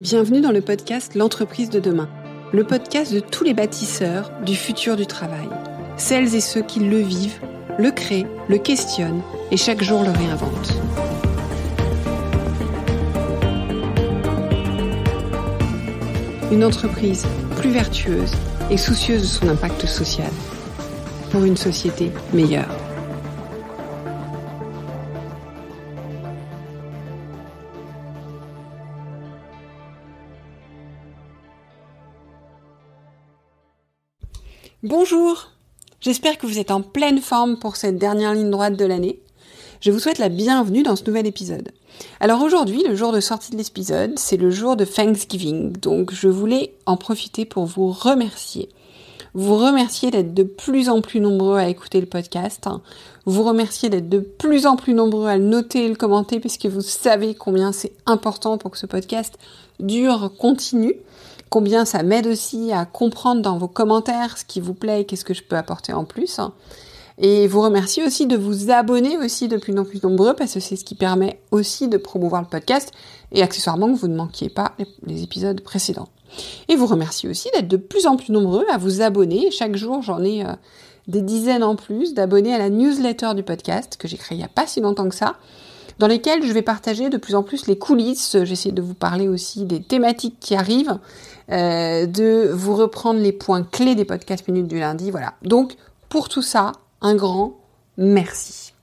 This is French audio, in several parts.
Bienvenue dans le podcast L'entreprise de demain, le podcast de tous les bâtisseurs du futur du travail. Celles et ceux qui le vivent, le créent, le questionnent et chaque jour le réinventent. Une entreprise plus vertueuse et soucieuse de son impact social pour une société meilleure. Bonjour, j'espère que vous êtes en pleine forme pour cette dernière ligne droite de l'année. Je vous souhaite la bienvenue dans ce nouvel épisode. Alors aujourd'hui, le jour de sortie de l'épisode, c'est le jour de Thanksgiving, donc je voulais en profiter pour vous remercier. Vous remercier d'être de plus en plus nombreux à écouter le podcast, vous remercier d'être de plus en plus nombreux à le noter et le commenter, parce que vous savez combien c'est important pour que ce podcast dure, continue. Combien ça m'aide aussi à comprendre dans vos commentaires ce qui vous plaît et qu'est-ce que je peux apporter en plus. Et vous remercie aussi de vous abonner aussi de plus en plus nombreux parce que c'est ce qui permet aussi de promouvoir le podcast et accessoirement que vous ne manquiez pas les épisodes précédents. Et vous remercie aussi d'être de plus en plus nombreux à vous abonner. Chaque jour, j'en ai des dizaines en plus d'abonnés à la newsletter du podcast que j'ai créée il n'y a pas si longtemps que ça, dans lesquelles je vais partager de plus en plus les coulisses. J'essaie de vous parler aussi des thématiques qui arrivent, de vous reprendre les points clés des podcasts minutes du lundi, voilà. Donc, pour tout ça, un grand merci.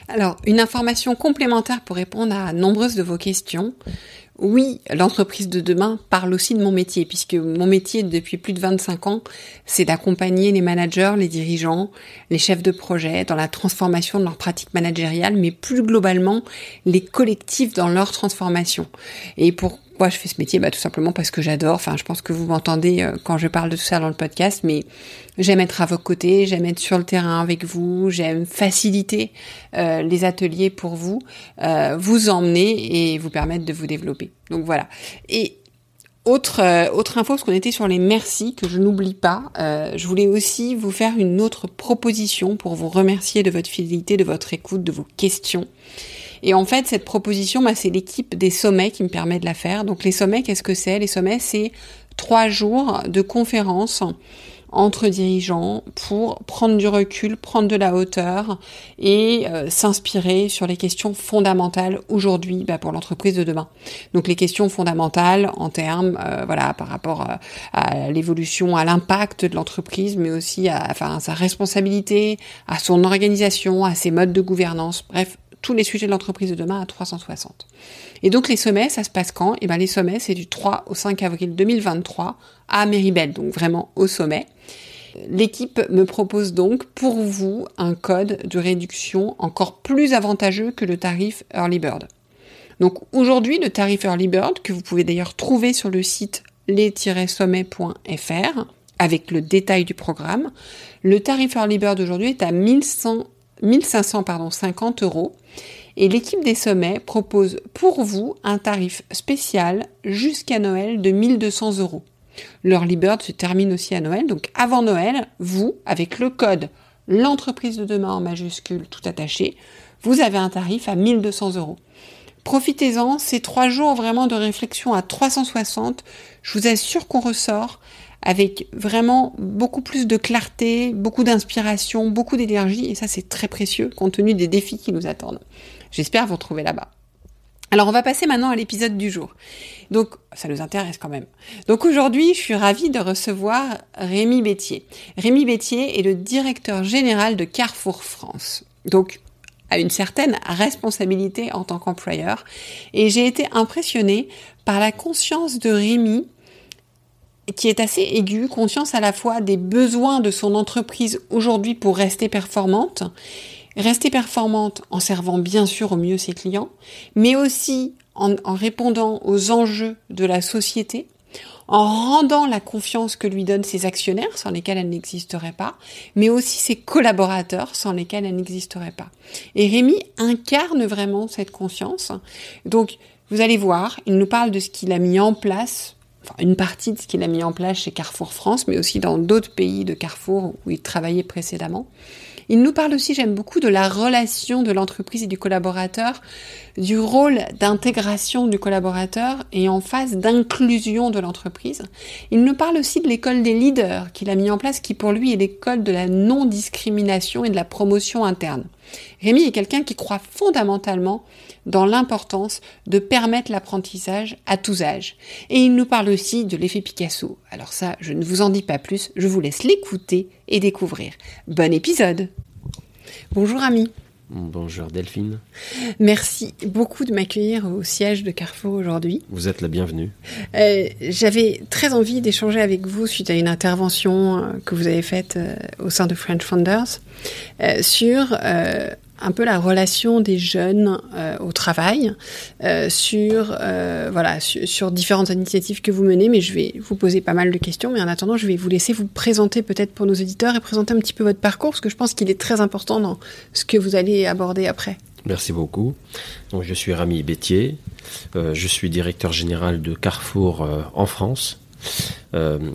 Alors, une information complémentaire pour répondre à nombreuses de vos questions. Oui, l'entreprise de demain parle aussi de mon métier, puisque mon métier depuis plus de 25 ans, c'est d'accompagner les managers, les dirigeants, les chefs de projet dans la transformation de leur pratique managériale, mais plus globalement, les collectifs dans leur transformation. Et pourquoi je fais ce métier ? Tout simplement parce que j'adore, je pense que vous m'entendez quand je parle de tout ça dans le podcast, mais j'aime être à vos côtés, j'aime être sur le terrain avec vous, j'aime faciliter les ateliers pour vous, vous emmener et vous permettre de vous développer. Donc voilà. Et autre info, parce qu'on était sur les merci, que je n'oublie pas, je voulais aussi vous faire une autre proposition pour vous remercier de votre fidélité, de votre écoute, de vos questions. Et en fait, cette proposition, c'est l'équipe des sommets qui me permet de la faire. Donc les sommets, qu'est-ce que c'est ? Les sommets, c'est 3 jours de conférences entre dirigeants pour prendre du recul, prendre de la hauteur et s'inspirer sur les questions fondamentales aujourd'hui pour l'entreprise de demain. Donc les questions fondamentales en termes par rapport à l'évolution, à l'impact de l'entreprise, mais aussi à sa responsabilité, à son organisation, à ses modes de gouvernance, bref, tous les sujets de l'entreprise de demain à 360. Et donc les sommets, ça se passe quand ? Les sommets, c'est du 3 au 5 avril 2023 à Méribel, donc vraiment au sommet. L'équipe me propose donc pour vous un code de réduction encore plus avantageux que le tarif Early Bird. Donc aujourd'hui, le tarif Early Bird, que vous pouvez d'ailleurs trouver sur le site les-sommets.fr avec le détail du programme, le tarif Early Bird aujourd'hui est à 1550 €. Et l'équipe des sommets propose pour vous un tarif spécial jusqu'à Noël de 1200 €. L'Early Bird se termine aussi à Noël, donc avant Noël, vous, avec le code l'entreprise de demain en majuscule tout attaché, vous avez un tarif à 1200 €. Profitez-en, c'est 3 jours vraiment de réflexion à 360. Je vous assure qu'on ressort avec vraiment beaucoup plus de clarté, beaucoup d'inspiration, beaucoup d'énergie, et ça c'est très précieux compte tenu des défis qui nous attendent. J'espère vous retrouver là-bas. Alors on va passer maintenant à l'épisode du jour. Donc ça nous intéresse quand même. Donc aujourd'hui, je suis ravie de recevoir Rémi Bettier. Rémi Bettier est le directeur général de Carrefour France. Donc a une certaine responsabilité en tant qu'employeur, et j'ai été impressionnée par la conscience de Rémi qui est assez aiguë, conscience à la fois des besoins de son entreprise aujourd'hui pour rester performante en servant bien sûr au mieux ses clients, mais aussi en répondant aux enjeux de la société, en rendant la confiance que lui donnent ses actionnaires, sans lesquels elle n'existerait pas, mais aussi ses collaborateurs, sans lesquels elle n'existerait pas. Et Rémi incarne vraiment cette conscience. Donc, vous allez voir, il nous parle de ce qu'il a mis en place, une partie de ce qu'il a mis en place chez Carrefour France, mais aussi dans d'autres pays de Carrefour où il travaillait précédemment. Il nous parle aussi, j'aime beaucoup, de la relation de l'entreprise et du collaborateur, du rôle d'intégration du collaborateur et en phase d'inclusion de l'entreprise. Il nous parle aussi de l'école des leaders qu'il a mis en place, qui pour lui est l'école de la non-discrimination et de la promotion interne. Rémi est quelqu'un qui croit fondamentalement dans l'importance de permettre l'apprentissage à tous âges. Et il nous parle aussi de l'effet Picasso. Alors ça, je ne vous en dis pas plus, je vous laisse l'écouter et découvrir. Bon épisode! Bonjour Ami. Bonjour Delphine. Merci beaucoup de m'accueillir au siège de Carrefour aujourd'hui. Vous êtes la bienvenue. J'avais très envie d'échanger avec vous suite à une intervention que vous avez faite au sein de French Founders sur un peu la relation des jeunes au travail, sur différentes initiatives que vous menez, mais je vais vous poser pas mal de questions. Mais en attendant, je vais vous laisser vous présenter peut-être pour nos auditeurs et présenter un petit peu votre parcours, parce que je pense qu'il est très important dans ce que vous allez aborder après. Merci beaucoup. Donc, je suis Rémi Bettier, je suis directeur général de Carrefour en France.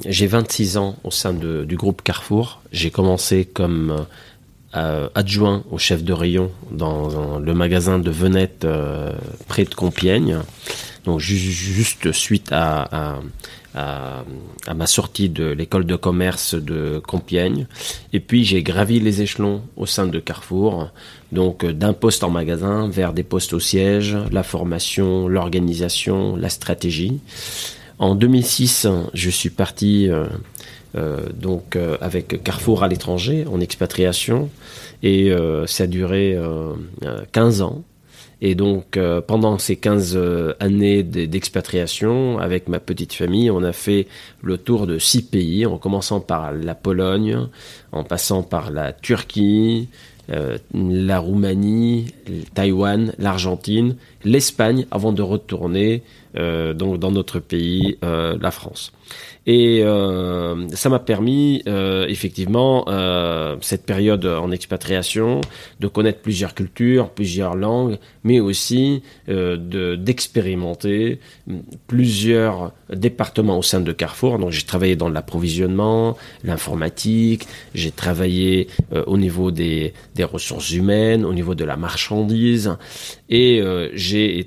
J'ai 26 ans au sein du groupe Carrefour. J'ai commencé comme adjoint au chef de rayon dans le magasin de Venette près de Compiègne. Donc juste suite à ma sortie de l'école de commerce de Compiègne. Et puis j'ai gravi les échelons au sein de Carrefour, donc d'un poste en magasin vers des postes au siège, la formation, l'organisation, la stratégie. En 2006, je suis parti avec Carrefour à l'étranger, en expatriation, et ça a duré 15 ans. Et donc, pendant ces 15 années d'expatriation, avec ma petite famille, on a fait le tour de 6 pays, en commençant par la Pologne, en passant par la Turquie, la Roumanie, Taïwan, l'Argentine, l'Espagne, avant de retourner donc dans notre pays, la France. Et ça m'a permis, effectivement, cette période en expatriation, de connaître plusieurs cultures, plusieurs langues, mais aussi d'expérimenter plusieurs départements au sein de Carrefour. Donc j'ai travaillé dans l'approvisionnement, l'informatique, j'ai travaillé au niveau des ressources humaines, au niveau de la marchandise, et j'ai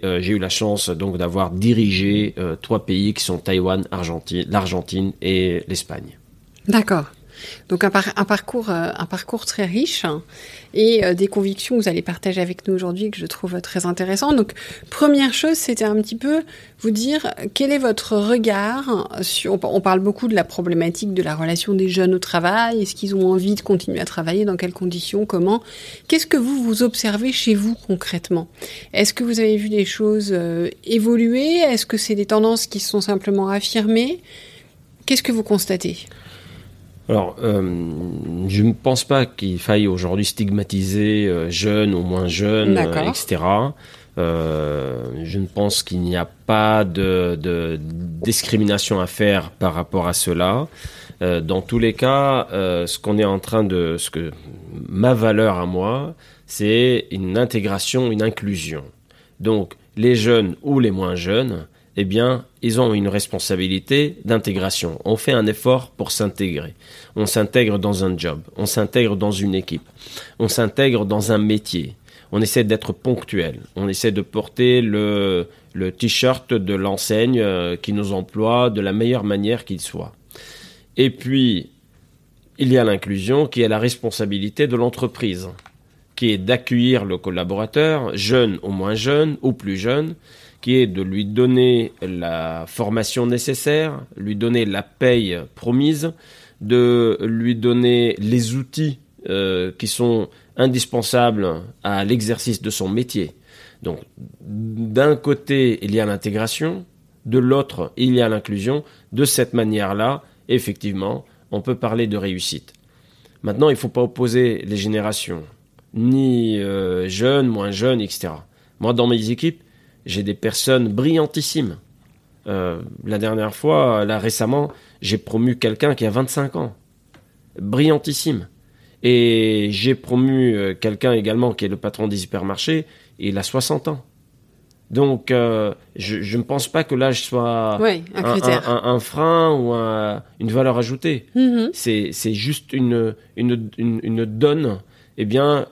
eu la chance donc d'avoir dirigé 3 pays qui sont Taïwan, l'Argentine et l'Espagne. D'accord. Donc un parcours très riche et des convictions que vous allez partager avec nous aujourd'hui que je trouve très intéressantes. Donc première chose, c'était un petit peu vous dire quel est votre regard sur... On parle beaucoup de la problématique de la relation des jeunes au travail. Est-ce qu'ils ont envie de continuer à travailler? Dans quelles conditions? Comment? Qu'est-ce que vous observez chez vous concrètement? Est-ce que vous avez vu des choses évoluer? Est-ce que c'est des tendances qui se sont simplement affirmées? Qu'est-ce que vous constatez? Alors, je ne pense pas qu'il faille aujourd'hui stigmatiser jeunes ou moins jeunes, etc. Je ne pense qu'il n'y a pas de discrimination à faire par rapport à cela. Dans tous les cas, ma valeur à moi, c'est une intégration, une inclusion. Donc, les jeunes ou les moins jeunes, eh bien, ils ont une responsabilité d'intégration. On fait un effort pour s'intégrer. On s'intègre dans un job, on s'intègre dans une équipe, on s'intègre dans un métier. On essaie d'être ponctuel, on essaie de porter le t-shirt de l'enseigne qui nous emploie de la meilleure manière qu'il soit. Et puis, il y a l'inclusion qui est la responsabilité de l'entreprise, qui est d'accueillir le collaborateur, jeune ou moins jeune ou plus jeune, qui est de lui donner la formation nécessaire, lui donner la paye promise, de lui donner les outils qui sont indispensables à l'exercice de son métier. Donc, d'un côté, il y a l'intégration, de l'autre, il y a l'inclusion. De cette manière-là, effectivement, on peut parler de réussite. Maintenant, il ne faut pas opposer les générations, ni jeunes, moins jeunes, etc. Moi, dans mes équipes, j'ai des personnes brillantissimes. La dernière fois, là récemment, j'ai promu quelqu'un qui a 25 ans. Brillantissime. Et j'ai promu quelqu'un également qui est le patron des hypermarchés, et il a 60 ans. Donc, je ne pense pas que l'âge soit un critère. Un frein ou une valeur ajoutée. Mm-hmm. C'est juste une donne, eh bien,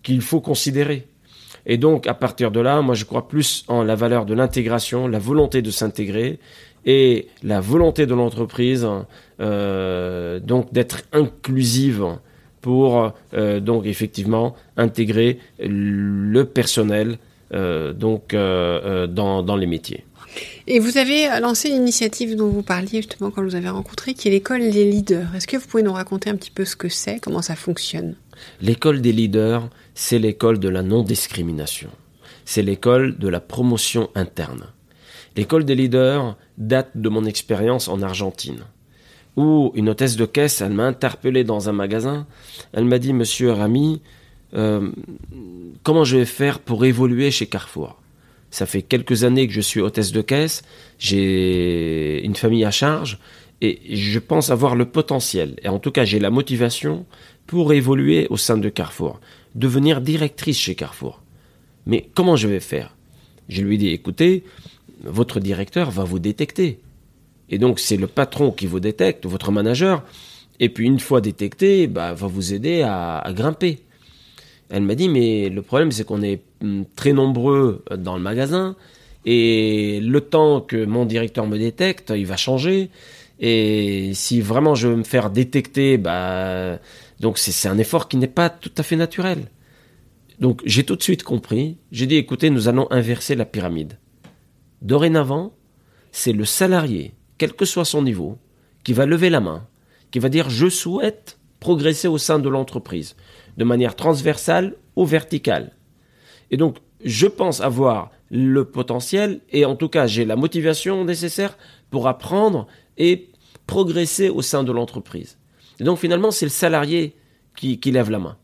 qu'il faut considérer. Et donc, à partir de là, moi, je crois plus en la valeur de l'intégration, la volonté de s'intégrer et la volonté de l'entreprise, donc d'être inclusive pour, donc, effectivement, intégrer le personnel dans les métiers. Et vous avez lancé une initiative dont vous parliez justement quand vous avez rencontré, qui est l'école des leaders. Est-ce que vous pouvez nous raconter un petit peu ce que c'est, comment ça fonctionne ? L'école des leaders, c'est l'école de la non-discrimination. C'est l'école de la promotion interne. L'école des leaders date de mon expérience en Argentine, où une hôtesse de caisse, elle m'a interpellé dans un magasin. Elle m'a dit, Monsieur Rami, comment je vais faire pour évoluer chez Carrefour ? Ça fait quelques années que je suis hôtesse de caisse, j'ai une famille à charge et je pense avoir le potentiel, et en tout cas j'ai la motivation pour évoluer au sein de Carrefour, devenir directrice chez Carrefour. Mais comment je vais faire ? Je lui ai dit, écoutez, votre directeur va vous détecter. Et donc c'est le patron qui vous détecte, votre manager, et puis une fois détecté, va vous aider à grimper. Elle m'a dit, mais le problème, c'est qu'on est très nombreux dans le magasin et le temps que mon directeur me détecte, il va changer. Et si vraiment je veux me faire détecter, donc c'est un effort qui n'est pas tout à fait naturel. Donc j'ai tout de suite compris. J'ai dit, écoutez, nous allons inverser la pyramide. Dorénavant, c'est le salarié, quel que soit son niveau, qui va lever la main, qui va dire, je souhaite progresser au sein de l'entreprise, de manière transversale ou verticale. Et donc, je pense avoir le potentiel, et en tout cas, j'ai la motivation nécessaire pour apprendre et progresser au sein de l'entreprise. Et donc, finalement, c'est le salarié qui lève la main.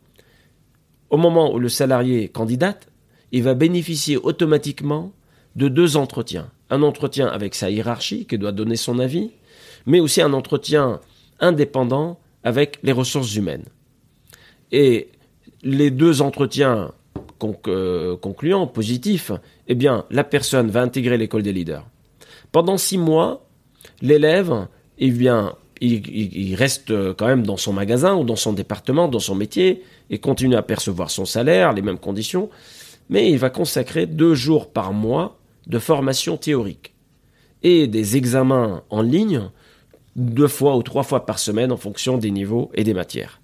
Au moment où le salarié candidate, il va bénéficier automatiquement de 2 entretiens. Un entretien avec sa hiérarchie, qui doit donner son avis, mais aussi un entretien indépendant avec les ressources humaines. Et les 2 entretiens concluants, positifs, eh bien, la personne va intégrer l'école des leaders. Pendant 6 mois, l'élève, il reste quand même dans son magasin ou dans son département, dans son métier, et continue à percevoir son salaire, les mêmes conditions, mais il va consacrer 2 jours par mois de formation théorique et des examens en ligne 2 fois ou 3 fois par semaine en fonction des niveaux et des matières.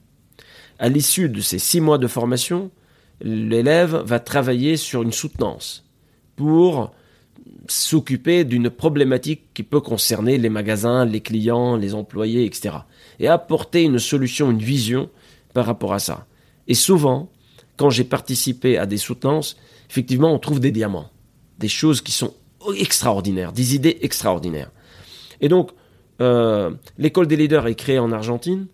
À l'issue de ces 6 mois de formation, l'élève va travailler sur une soutenance pour s'occuper d'une problématique qui peut concerner les magasins, les clients, les employés, etc. Et apporter une solution, une vision par rapport à ça. Et souvent, quand j'ai participé à des soutenances, effectivement, on trouve des diamants, des choses qui sont extraordinaires, des idées extraordinaires. Et donc, l'école des leaders est créée en Argentine.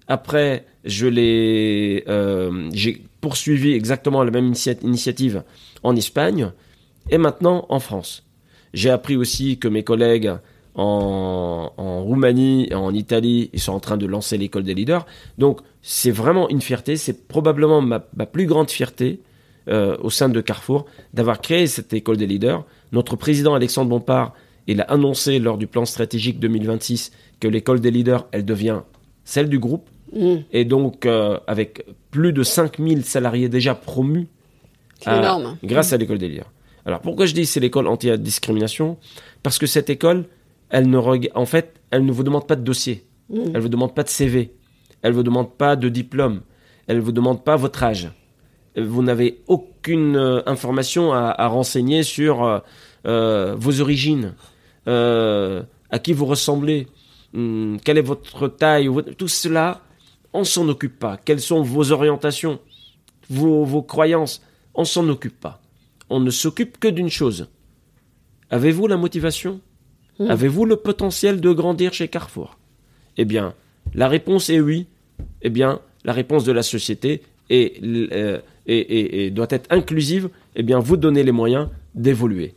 Après, j'ai poursuivi exactement la même initiative en Espagne et maintenant en France. J'ai appris aussi que mes collègues en Roumanie et en Italie, ils sont en train de lancer l'école des leaders. Donc, c'est vraiment une fierté. C'est probablement ma plus grande fierté au sein de Carrefour d'avoir créé cette école des leaders. Notre président Alexandre Bompard, il a annoncé lors du plan stratégique 2026 que l'école des leaders, elle devient celle du groupe. Et donc, avec plus de 5000 salariés déjà promus grâce à l'école des leaders. Alors, pourquoi je dis que c'est l'école anti-discrimination ? Parce que cette école, elle ne vous demande pas de dossier. Elle ne vous demande pas de CV. Elle ne vous demande pas de diplôme. Elle ne vous demande pas votre âge. Vous n'avez aucune information à renseigner sur vos origines, à qui vous ressemblez, quelle est votre taille. Tout cela, on ne s'en occupe pas. Quelles sont vos orientations, vos croyances, on ne s'en occupe pas. On ne s'occupe que d'une chose. Avez-vous la motivation ? Avez-vous le potentiel de grandir chez Carrefour ? Eh bien, la réponse est oui. Eh bien, la réponse de la société doit être inclusive. Eh bien, vous donnez les moyens d'évoluer.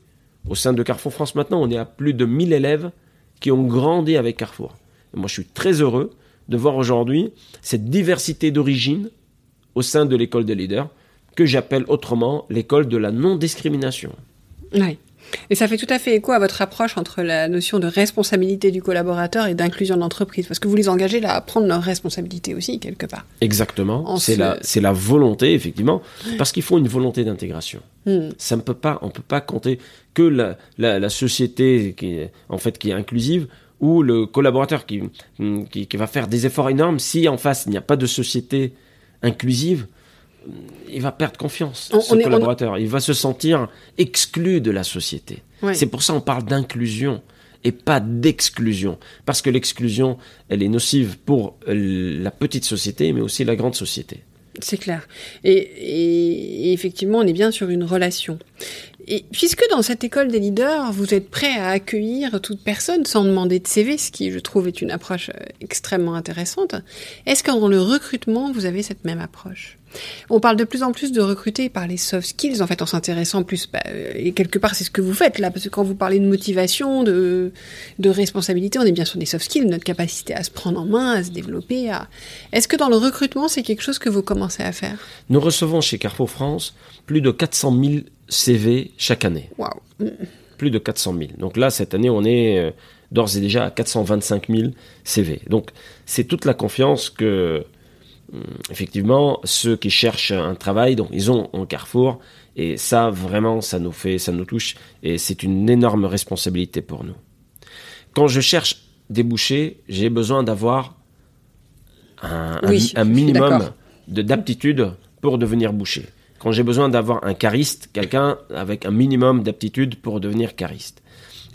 Au sein de Carrefour France maintenant, on est à plus de 1000 élèves qui ont grandi avec Carrefour. Et moi, je suis très heureux de voir aujourd'hui cette diversité d'origine au sein de l'école des leaders que j'appelle autrement l'école de la non-discrimination. Oui. Et ça fait tout à fait écho à votre approche entre la notion de responsabilité du collaborateur et d'inclusion de l'entreprise, parce que vous les engagez là à prendre leurs responsabilités aussi, quelque part. Exactement, c'est la volonté, effectivement, parce qu'il faut une volonté d'intégration. Ça ne peut pas, on ne peut pas compter que la société qui est inclusive, ou le collaborateur qui va faire des efforts énormes. Si en face il n'y a pas de société inclusive, il va perdre confiance, ce collaborateur. Il va se sentir exclu de la société. Ouais. C'est pour ça qu'on parle d'inclusion et pas d'exclusion. Parce que l'exclusion, elle est nocive pour la petite société, mais aussi la grande société. C'est clair. Et effectivement, on est bien sur une relation. Et puisque dans cette école des leaders, vous êtes prêt à accueillir toute personne sans demander de CV, ce qui, je trouve, est une approche extrêmement intéressante, est-ce que dans le recrutement, vous avez cette même approche ? On parle de plus en plus de recruter par les soft skills, en fait, en s'intéressant plus, et quelque part, c'est ce que vous faites là, parce que quand vous parlez de motivation, de responsabilité, on est bien sur des soft skills, notre capacité à se prendre en main, à se développer. Est-ce que dans le recrutement, c'est quelque chose que vous commencez à faire ? Nous recevons chez Carrefour France plus de 400 000 CV chaque année. Waouh. Plus de 400 000. Donc là, cette année, on est d'ores et déjà à 425 000 CV. Donc, c'est toute la confiance que, effectivement, ceux qui cherchent un travail, donc ils ont en Carrefour. Et ça, vraiment, ça nous touche. Et c'est une énorme responsabilité pour nous. Quand je cherche des bouchers, j'ai besoin d'avoir un minimum d'aptitude pour devenir boucher. Quand j'ai besoin d'avoir un cariste, quelqu'un avec un minimum d'aptitude pour devenir cariste.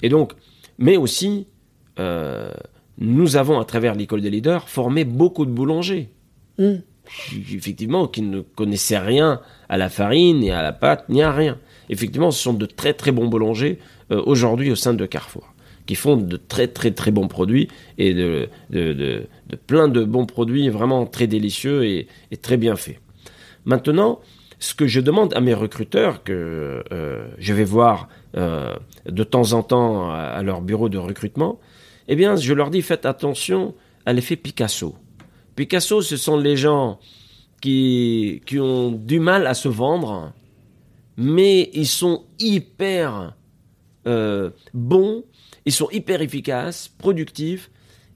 Et donc, mais aussi, nous avons, à travers l'école des leaders, formé beaucoup de boulangers. Effectivement, qui ne connaissaient rien à la farine, ni à la pâte, ni à rien. Effectivement, ce sont de très très bons boulangers aujourd'hui au sein de Carrefour, qui font de très très très bons produits et de plein de bons produits vraiment très délicieux et très bien faits. Maintenant, ce que je demande à mes recruteurs, que je vais voir de temps en temps à leur bureau de recrutement, eh bien, je leur dis, faites attention à l'effet Picasso. Picasso, ce sont les gens qui ont du mal à se vendre, mais ils sont hyper bons, ils sont hyper efficaces, productifs,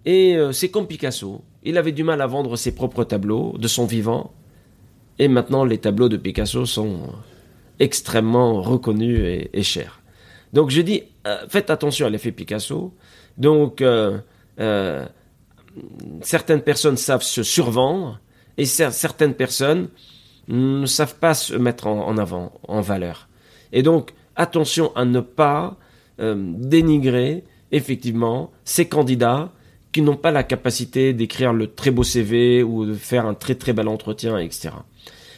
et c'est comme Picasso. Il avait du mal à vendre ses propres tableaux de son vivant, et maintenant, les tableaux de Picasso sont extrêmement reconnus et chers. Donc, je dis, faites attention à l'effet Picasso. Donc, certaines personnes savent se survendre et certaines personnes ne savent pas se mettre en avant, en valeur. Et donc, attention à ne pas dénigrer, effectivement, ces candidats qui n'ont pas la capacité d'écrire le très beau CV ou de faire un très très bel entretien, etc.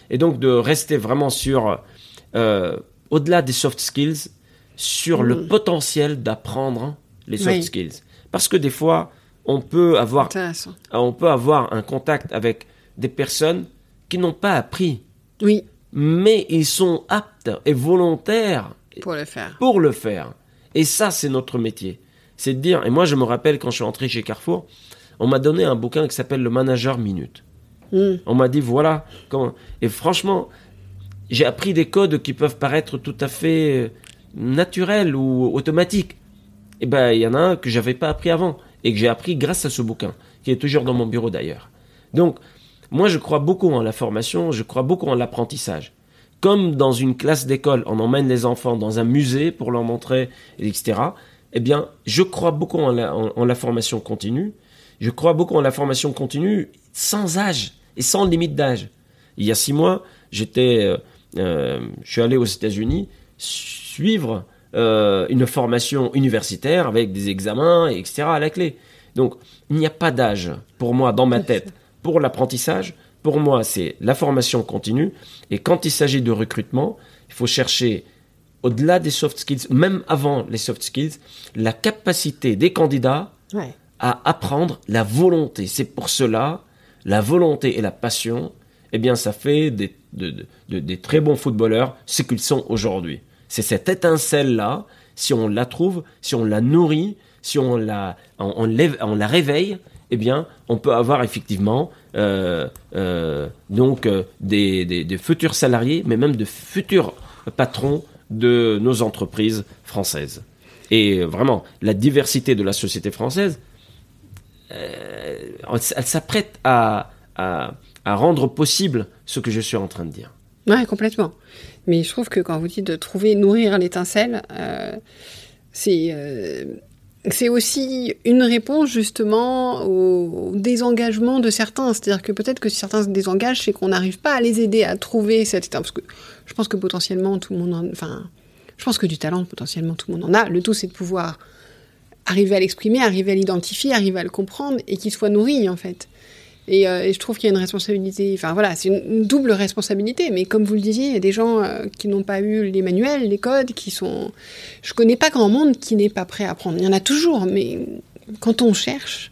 Et donc de rester vraiment sur, au-delà des soft skills, sur le potentiel d'apprendre les soft skills. Parce que des fois, on peut avoir un contact avec des personnes qui n'ont pas appris. Oui. Mais ils sont aptes et volontaires pour le faire. Et ça, c'est notre métier. C'est de dire, et moi je me rappelle quand je suis entré chez Carrefour, on m'a donné un bouquin qui s'appelle Le Manager Minute. On m'a dit, voilà comment... Et franchement, j'ai appris des codes qui peuvent paraître tout à fait naturels ou automatiques. Et ben, il y en a un que j'avais pas appris avant et que j'ai appris grâce à ce bouquin, qui est toujours dans mon bureau d'ailleurs. Donc, moi, je crois beaucoup en la formation, je crois beaucoup en l'apprentissage. Comme dans une classe d'école, on emmène les enfants dans un musée pour leur montrer, etc. Eh bien, je crois beaucoup en la formation continue. Je crois beaucoup en la formation continue sans âge et sans limite d'âge. Il y a 6 mois, je suis allé aux États-Unis suivre une formation universitaire avec des examens, etc. à la clé. Donc, il n'y a pas d'âge pour moi dans ma tête. Pour l'apprentissage, pour moi, c'est la formation continue. Et quand il s'agit de recrutement, il faut chercher, au-delà des soft skills, même avant les soft skills, la capacité des candidats à apprendre, la volonté. C'est pour cela, la volonté et la passion, eh bien, ça fait des très bons footballeurs, ce qu'ils sont aujourd'hui. C'est cette étincelle-là, si on la trouve, si on la nourrit, si on la réveille, eh bien, on peut avoir effectivement des futurs salariés, mais même de futurs patrons de nos entreprises françaises. Et vraiment, la diversité de la société française, elle s'apprête à rendre possible ce que je suis en train de dire. Ouais, complètement. Mais je trouve que quand vous dites de trouver, nourrir l'étincelle, c'est aussi une réponse justement au désengagement de certains. C'est-à-dire que peut-être que si certains se désengagent, c'est qu'on n'arrive pas à les aider à trouver cette étincelle. Parce que je pense que potentiellement tout le monde je pense que du talent, potentiellement tout le monde en a. Le tout, c'est de pouvoir arriver à l'exprimer, arriver à l'identifier, arriver à le comprendre et qu'il soit nourri, en fait. Et je trouve qu'il y a une responsabilité, enfin voilà, c'est une double responsabilité, mais comme vous le disiez, il y a des gens qui n'ont pas eu les manuels, les codes, qui sont... Je connais pas grand monde qui n'est pas prêt à apprendre. Il y en a toujours, mais quand on cherche,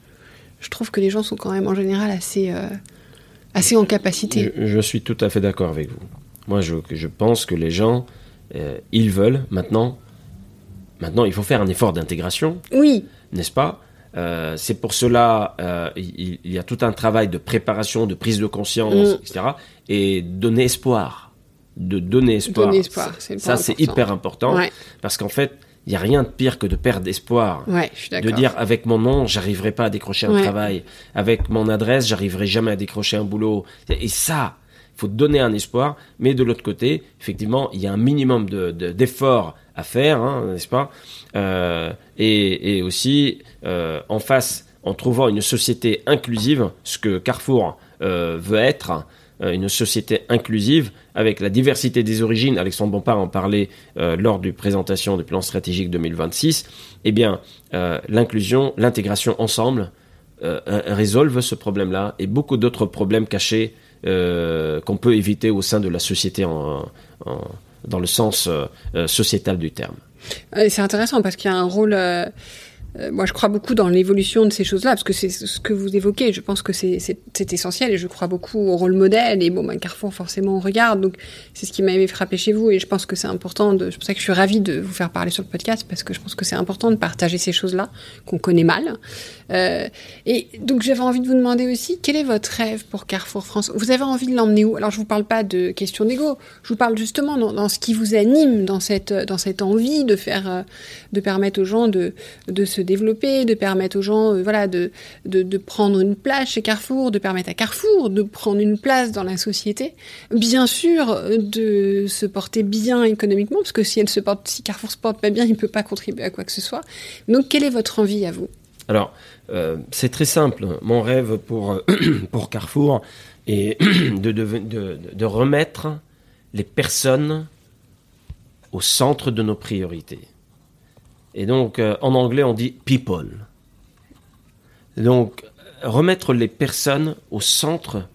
je trouve que les gens sont quand même en général assez en capacité. Je suis tout à fait d'accord avec vous. Moi, je pense que les gens, ils veulent maintenant, il faut faire un effort d'intégration, oui, n'est-ce pas ? C'est pour cela il y a tout un travail de préparation, de prise de conscience, etc. Et donner espoir. Donner espoir, c'est hyper important. Ouais. Parce qu'en fait, il n'y a rien de pire que de perdre espoir. Ouais, je suis d'accord. De dire, avec mon nom, j'arriverai pas à décrocher un travail. Avec mon adresse, j'arriverai jamais à décrocher un boulot. Et ça, il faut donner un espoir. Mais de l'autre côté, effectivement, il y a un minimum d'efforts à faire, n'est-ce pas ? Et aussi, en face, en trouvant une société inclusive, ce que Carrefour veut être, une société inclusive, avec la diversité des origines, Alexandre Bompard en parlait lors de la présentation du plan stratégique 2026, eh bien, l'inclusion, l'intégration ensemble résolvent ce problème-là et beaucoup d'autres problèmes cachés qu'on peut éviter au sein de la société dans le sens sociétal du terme. C'est intéressant parce qu'il y a un rôle... moi, je crois beaucoup dans l'évolution de ces choses-là, parce que c'est ce que vous évoquez. Je pense que c'est essentiel et je crois beaucoup au rôle modèle. Et Carrefour, forcément, on regarde. Donc, c'est ce qui m'avait frappé chez vous. Et je pense que c'est important. C'est pour ça que je suis ravie de vous faire parler sur le podcast, parce que je pense que c'est important de partager ces choses-là qu'on connaît mal. Et donc, j'avais envie de vous demander aussi, quel est votre rêve pour Carrefour France ? Vous avez envie de l'emmener où ? Alors, je vous parle pas de questions d'ego. Je vous parle justement dans ce qui vous anime, dans cette envie de faire, de permettre aux gens de se développer, de permettre aux gens de prendre une place chez Carrefour, de permettre à Carrefour de prendre une place dans la société, bien sûr de se porter bien économiquement, parce que si Carrefour se porte pas bien, il ne peut pas contribuer à quoi que ce soit. Donc quelle est votre envie à vous ? Alors, c'est très simple. Mon rêve pour Carrefour est de remettre les personnes au centre de nos priorités. Et donc, en anglais, on dit « people ». Donc, remettre les personnes au centre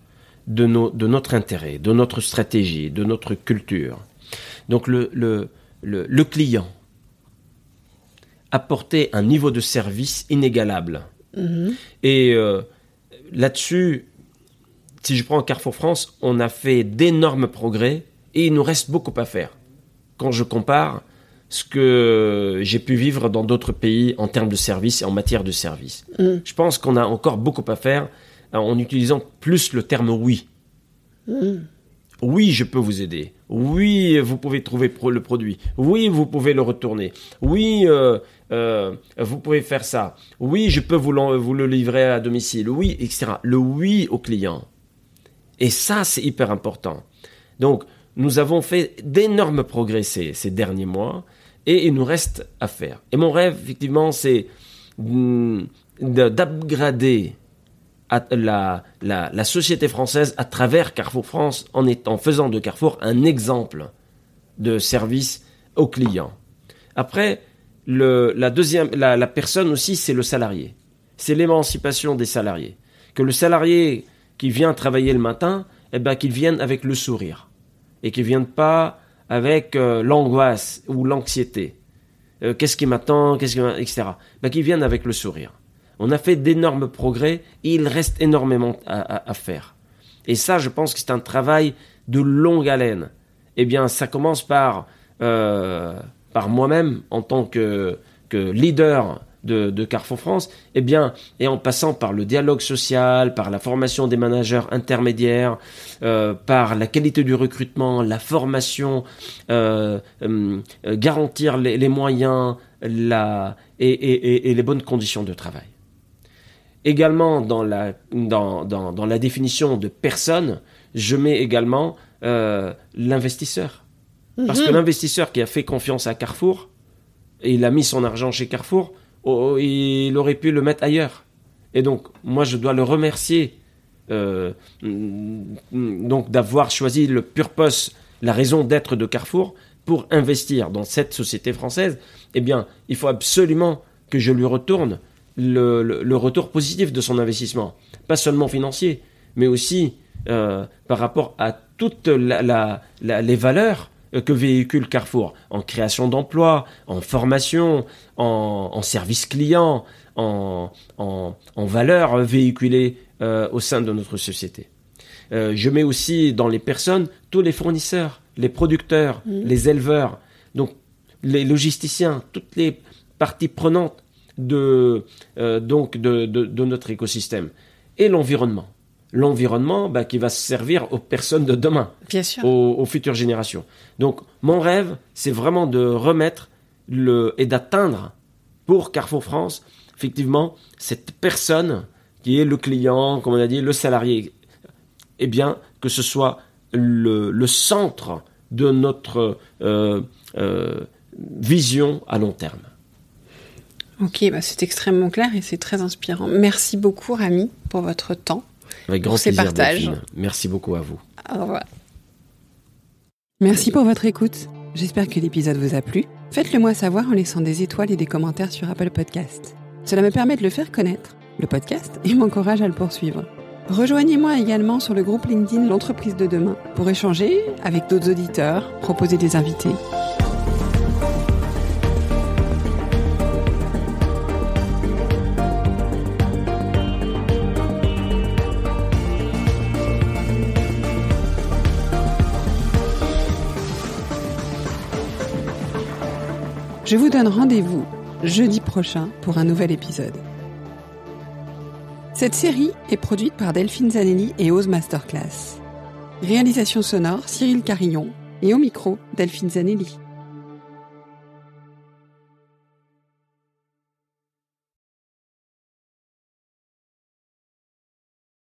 de notre intérêt, de notre stratégie, de notre culture. Donc, le client, apporter un niveau de service inégalable. Mmh. Et là-dessus, si je prends Carrefour France, on a fait d'énormes progrès et il nous reste beaucoup à faire. Quand je compare ce que j'ai pu vivre dans d'autres pays en termes de services et en matière de services. Je pense qu'on a encore beaucoup à faire en utilisant plus le terme « oui ». Oui, je peux vous aider. Oui, vous pouvez trouver le produit. Oui, vous pouvez le retourner. Oui, vous pouvez faire ça. Oui, je peux vous le livrer à domicile. Oui, etc. Le oui au client. Et ça, c'est hyper important. Donc, nous avons fait d'énormes progrès ces derniers mois. Et il nous reste à faire. Et mon rêve, effectivement, c'est d'upgrader la société française à travers Carrefour France en faisant de Carrefour un exemple de service aux clients. Après, la personne aussi, c'est le salarié. C'est l'émancipation des salariés. Que le salarié qui vient travailler le matin, qu'il vienne avec le sourire. Et qu'il ne vienne pas avec l'angoisse ou l'anxiété. Qu'est-ce qui m'attend, etc. Qu'ils viennent avec le sourire. On a fait d'énormes progrès et il reste énormément à faire. Et ça, je pense que c'est un travail de longue haleine. Eh bien, ça commence par moi-même en tant que leader de Carrefour France, eh bien, et en passant par le dialogue social, par la formation des managers intermédiaires, par la qualité du recrutement, la formation, garantir les moyens et les bonnes conditions de travail. Également, dans la définition de personne, je mets également l'investisseur. Parce que l'investisseur qui a fait confiance à Carrefour, et il a mis son argent chez Carrefour, il aurait pu le mettre ailleurs. Et donc, moi, je dois le remercier donc d'avoir choisi le purpose, la raison d'être de Carrefour pour investir dans cette société française. Eh bien, il faut absolument que je lui retourne le retour positif de son investissement. Pas seulement financier, mais aussi par rapport à toutes les valeurs que véhicule Carrefour, en création d'emplois, en formation, en service client, en valeurs véhiculées au sein de notre société. Je mets aussi dans les personnes tous les fournisseurs, les producteurs, les éleveurs, donc les logisticiens, toutes les parties prenantes de notre écosystème. Et l'environnement. L'environnement qui va servir aux personnes de demain, bien sûr, aux futures générations. Donc, mon rêve, c'est vraiment de remettre et d'atteindre pour Carrefour France, effectivement, cette personne qui est le client, comme on a dit, le salarié. Eh bien, que ce soit le centre de notre vision à long terme. Ok, c'est extrêmement clair et c'est très inspirant. Merci beaucoup, Rami, pour votre temps. Avec grand plaisir, Delphine. Merci beaucoup à vous. Au revoir. Merci pour votre écoute. J'espère que l'épisode vous a plu. Faites-le moi savoir en laissant des étoiles et des commentaires sur Apple Podcast. Cela me permet de le faire connaître, le podcast, et m'encourage à le poursuivre. Rejoignez-moi également sur le groupe LinkedIn L'Entreprise de demain pour échanger avec d'autres auditeurs, proposer des invités. Je vous donne rendez-vous jeudi prochain pour un nouvel épisode. Cette série est produite par Delphine Zanelli et Ose Masterclass. Réalisation sonore Cyril Carillon et au micro Delphine Zanelli.